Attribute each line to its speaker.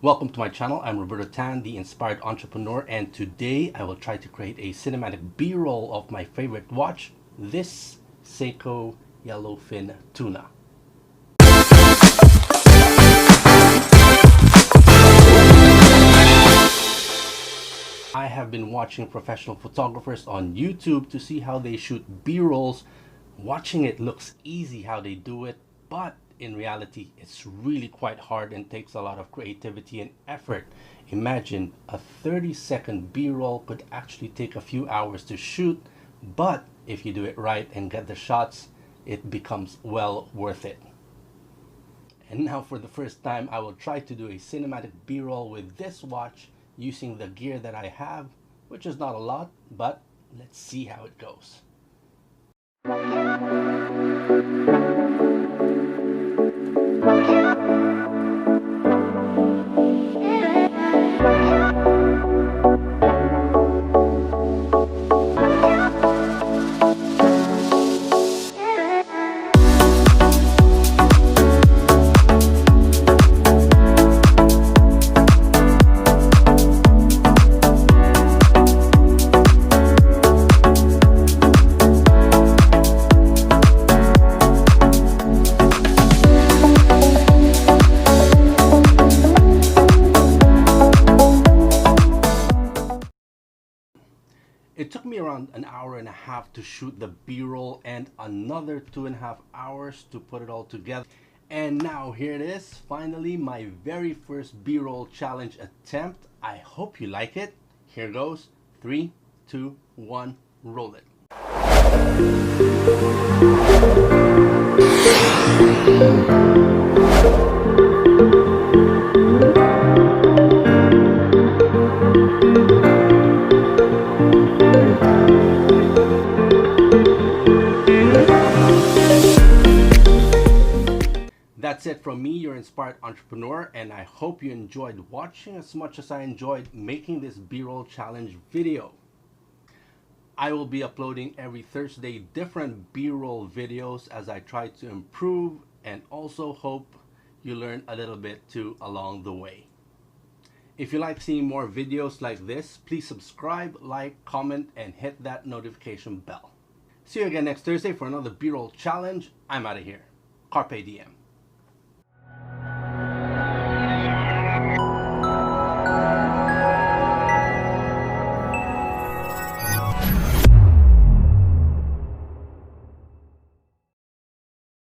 Speaker 1: Welcome to my channel. I'm Roberto Tan, the Inspired Entrepreneur, and today I will try to create a cinematic B-roll of my favorite watch, this Seiko Yellowfin Tuna. I have been watching professional photographers on YouTube to see how they shoot B-rolls. Watching it looks easy how they do it, but in reality it's really quite hard and takes a lot of creativity and effort. Imagine a 30-second B-roll could actually take a few hours to shoot, but if you do it right and get the shots, it becomes well worth it. And now for the first time, I will try to do a cinematic B-roll with this watch using the gear that I have, which is not a lot, but let's see how it goes. It took me around an hour and a half to shoot the B-roll and another 2.5 hours to put it all together. And now here it is, finally my very first B-roll challenge attempt. I hope you like it. Here goes. 3, 2, 1, roll it. That's it from me, your Inspired Entrepreneur, and I hope you enjoyed watching as much as I enjoyed making this B-roll challenge video. I will be uploading every Thursday different B-roll videos as I try to improve, and also hope you learn a little bit too along the way. If you like seeing more videos like this, please subscribe, like, comment, and hit that notification bell. See you again next Thursday for another B-roll challenge. I'm out of here. CARPE DIEM.